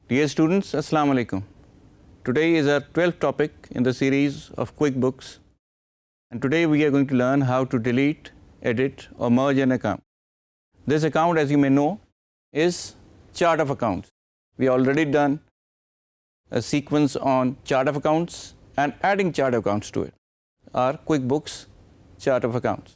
Dear students, Assalamu alaikum. Today is our 12th topic in the series of QuickBooks, and today we are going to learn how to delete, edit or merge an account. This account, as you may know, is chart of accounts. We already done a sequence on chart of accounts and adding chart of accounts to it, our QuickBooks chart of accounts.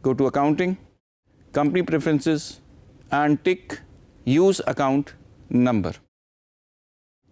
go to accounting, company preferences and tick use account number.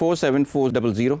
47400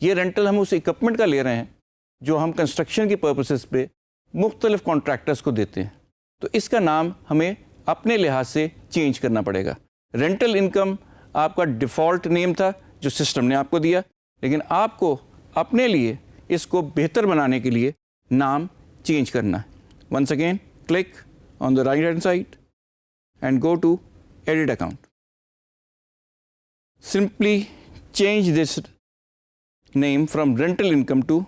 یہ rental ہم اس equipment کا لے رہے ہیں جو ہم construction کی purposes پہ مختلف کانٹریکٹرز کو دیتے ہیں. تو اس کا نام ہمیں اپنے لحاظ سے چینج کرنا پڑے گا. رینٹل انکم آپ کا ڈیفالٹ نیم تھا جو سسٹم نے آپ کو دیا, لیکن آپ کو اپنے لیے اس کو بہتر بنانے کے لیے نام چینج کرنا ہے. Once again click on the right hand side and go to edit account. Simply change this name from rental income to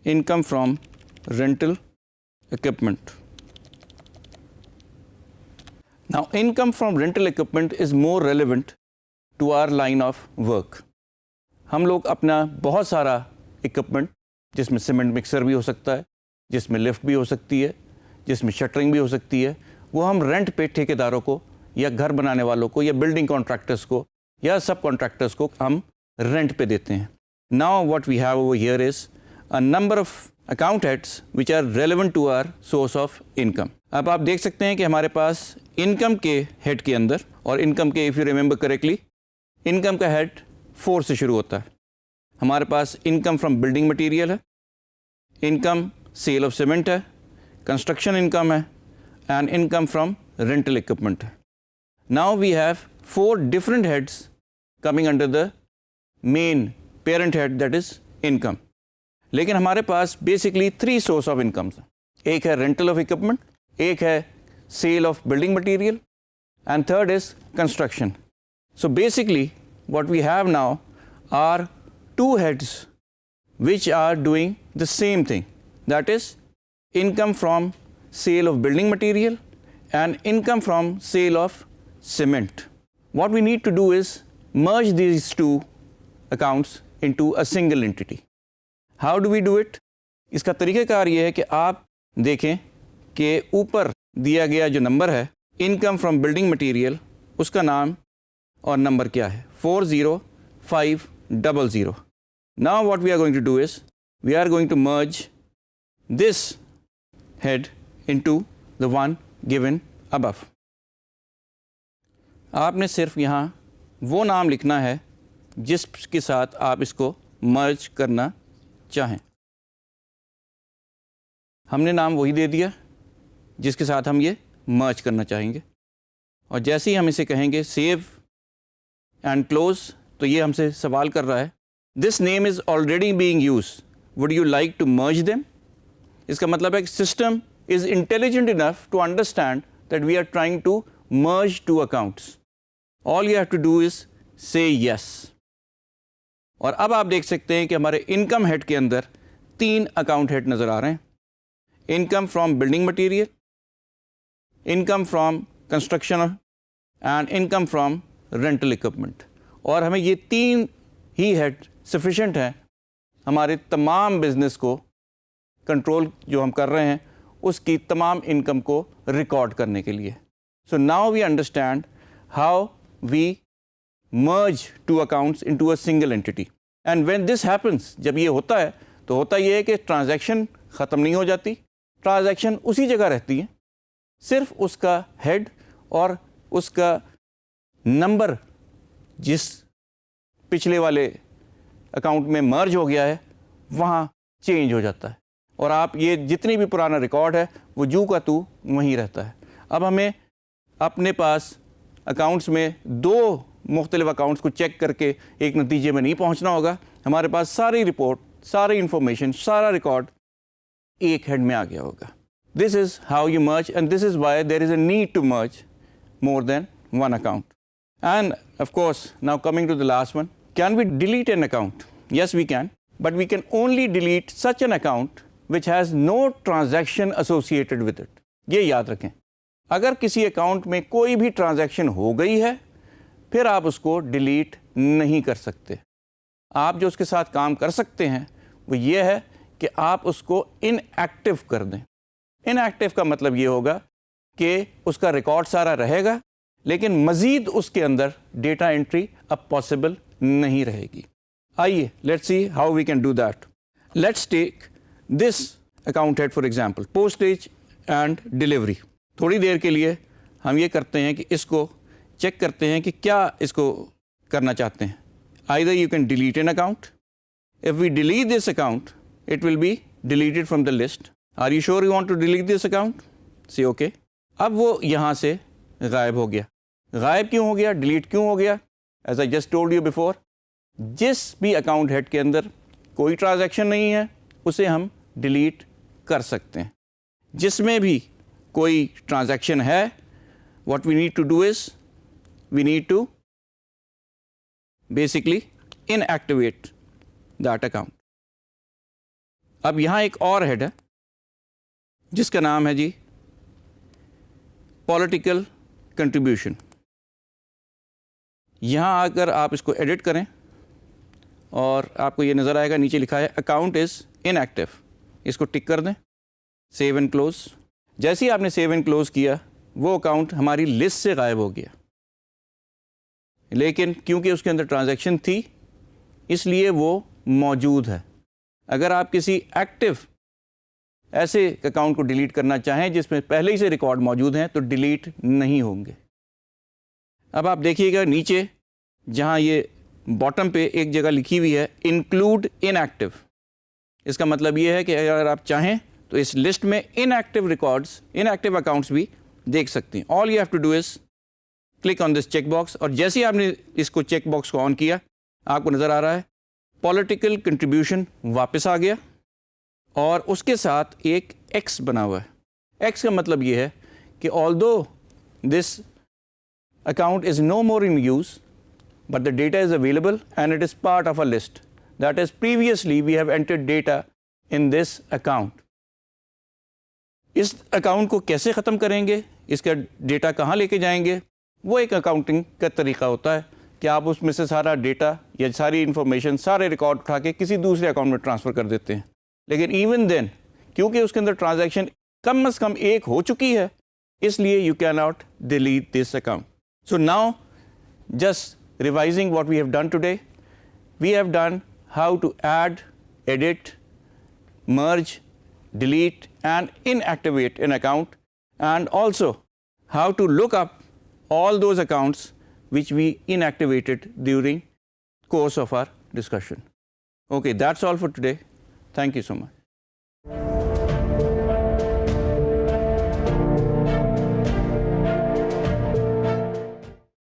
income from rental equipment. Now, income from rental equipment is more relevant to our line of work. ہم لوگ اپنا بہت سارا equipment جس میں cement mixer بھی ہو سکتا ہے, جس میں لفٹ بھی ہو سکتی ہے, جس میں شٹرنگ بھی ہو سکتی ہے, وہ ہم رینٹ پہ ٹھیکیداروں کو یا گھر بنانے والوں کو یا بلڈنگ کانٹریکٹرز کو یا سب کانٹریکٹرز کو ہم رینٹ پہ دیتے ہیں. Now what we have over here is a number of account heads which are relevant to our source of income. اب آپ دیکھ سکتے ہیں کہ ہمارے پاس انکم کے ہیڈ کے اندر, اور انکم کے if you remember correctly, income کا ہیڈ 4 سے شروع ہوتا ہے. ہمارے پاس انکم فرام بلڈنگ مٹیریل ہے, انکم سیل آف سیمنٹ ہے, کنسٹرکشن انکم ہے, and income from rental equipment ہے. Now we have 4 different heads coming under the main parent head, that is income. لیکن ہمارے پاس بیسکلی 3 سورس آف انکمس ہیں. ایک ہے رینٹل آف اکوپمنٹ, ایک ہے sale of building material, and third is construction. So basically what we have now are 2 heads which are doing the same thing, that is income from sale of building material and income from sale of cement. What we need to do is merge these 2 accounts into a single entity. How do we do it? اس کا طریقہ کار یہ ہے کہ آپ دیکھیں کہ اوپر دیا گیا جو نمبر ہے انکم فرام بلڈنگ مٹیریل, اس کا نام اور نمبر کیا ہے, 40500. Now what we are going to do is we are going to merge this head into the one given above. آپ نے صرف یہاں وہ نام لکھنا ہے جس کے ساتھ آپ اس کو مرج کرنا چاہیں. ہم نے نام وہی دے دیا جس کے ساتھ ہم یہ مرج کرنا چاہیں گے, اور جیسے ہی ہم اسے کہیں گے سیو اینڈ کلوز, تو یہ ہم سے سوال کر رہا ہے this name is already being used, would you like to merge them. اس کا مطلب ہے کہ system is intelligent enough to understand that we are trying to merge 2 accounts. All you have to do is say yes. اور اب آپ دیکھ سکتے ہیں کہ ہمارے انکم ہیڈ کے اندر 3 اکاؤنٹ ہیڈ نظر آ رہے ہیں, income from building material, income from construction and income from rental equipment. اور ہمیں یہ 3 ہی ہیڈ سفیشینٹ ہیں ہمارے تمام بزنس کو کنٹرول جو ہم کر رہے ہیں اس کی تمام انکم کو ریکارڈ کرنے کے لیے. So now we understand how we merge 2 accounts into a single entity. And when this happens, جب یہ ہوتا ہے تو ہوتا یہ ہے کہ ٹرانزیکشن ختم نہیں ہو جاتی, ٹرانزیکشن اسی جگہ رہتی ہے, صرف اس کا ہیڈ اور اس کا نمبر جس پچھلے والے اکاؤنٹ میں مرج ہو گیا ہے وہاں چینج ہو جاتا ہے, اور آپ یہ جتنی بھی پرانا ریکارڈ ہے وہ جو کا تو وہیں رہتا ہے. اب ہمیں اپنے پاس اکاؤنٹس میں 2 مختلف اکاؤنٹس کو چیک کر کے ایک نتیجے میں نہیں پہنچنا ہوگا. ہمارے پاس ساری رپورٹ, ساری انفارمیشن, سارا ریکارڈ ایک ہیڈ میں آ گیا ہوگا. This is how you merge, and this is why there is a need to merge more than 1 account. And of course, now coming to the last one, can we delete an account? Yes, we can, but we can only delete such an account which has no transaction associated with it. یہ یاد رکھیں, اگر کسی account میں کوئی بھی transaction ہو گئی ہے پھر آپ اس کو ڈیلیٹ نہیں کر سکتے. آپ جو اس کے ساتھ کام کر سکتے ہیں وہ یہ ہے کہ آپ اس کو ان ایکٹیو کر دیں. ان ایکٹیو کا مطلب یہ ہوگا کہ اس کا ریکارڈ سارا رہے گا لیکن مزید اس کے اندر ڈیٹا انٹری اب پاسبل نہیں رہے گی. آئیے let's see how we can do that. Let's take this account head for example, postage and delivery. تھوڑی دیر کے لیے ہم یہ کرتے ہیں کہ اس کو چیک کرتے ہیں کہ کیا اس کو کرنا چاہتے ہیں. Either you can delete an account if we delete this account, it will be deleted from the list. Are you sure you want to delete this account? Say okay. اب وہ یہاں سے غائب ہو گیا. غائب کیوں ہو گیا؟ ڈیلیٹ کیوں ہو گیا؟ As I just told you before, جس بھی اکاؤنٹ ہیڈ کے اندر کوئی ٹرانزیکشن نہیں ہے اسے ہم ڈیلیٹ کر سکتے ہیں. جس میں بھی کوئی ٹرانزیکشن ہے, what we need to do is we need to basically inactivate that account. اب یہاں ایک اور ہیڈ ہے جس کا نام ہے جی پولیٹیکل کنٹریبیوشن. یہاں آ کر آپ اس کو ایڈٹ کریں اور آپ کو یہ نظر آئے گا نیچے لکھا ہے اکاؤنٹ از ان ایکٹیو. اس کو ٹک کر دیں, سیو اینڈ کلوز. جیسے ہی آپ نے سیو اینڈ کلوز کیا وہ اکاؤنٹ ہماری لسٹ سے غائب ہو گیا, لیکن کیونکہ اس کے اندر ٹرانزیکشن تھی اس لیے وہ موجود ہے. اگر آپ کسی ایکٹیو ایسے اکاؤنٹ کو ڈیلیٹ کرنا چاہیں جس میں پہلے ہی سے ریکارڈ موجود ہیں تو ڈیلیٹ نہیں ہوں گے. اب آپ دیکھیے گا نیچے جہاں یہ باٹم پہ ایک جگہ لکھی ہوئی ہے انکلوڈ ان ایکٹیو. اس کا مطلب یہ ہے کہ اگر آپ چاہیں تو اس لسٹ میں inactive records, inactive accounts بھی دیکھ سکتے ہیں. All you have to do is click on this check box, اور جیسے ہی آپ نے اس کو چیک باکس کو آن کیا آپ کو نظر آ رہا ہے پولیٹیکل کنٹریبیوشن واپس آ گیا اور اس کے ساتھ ایک ایکس بنا ہوا ہے. ایکس کا مطلب یہ ہے کہ although this account is no more in use but the data is available and it is part of a list. That is, previously we have entered data in this account. اس account کو کیسے ختم کریں گے, اس کا data کہاں لے کے جائیں گے, وہ ایک اکاؤنٹنگ کا طریقہ ہوتا ہے کہ آپ اس میں سے سارا ڈیٹا یا ساری انفارمیشن, سارے ریکارڈ اٹھا کے کسی دوسرے اکاؤنٹ میں ٹرانسفر کر دیتے ہیں. لیکن ایون دین کیونکہ اس کے اندر ٹرانزیکشن کم از کم ایک ہو چکی ہے اس لیے you can not delete this account. So now just revising what we have done today, we have done how to add, edit, merge, delete and inactivate an account, and also how to look up all those accounts which we inactivated during course of our discussion. Okay, that's all for today. Thank you so much.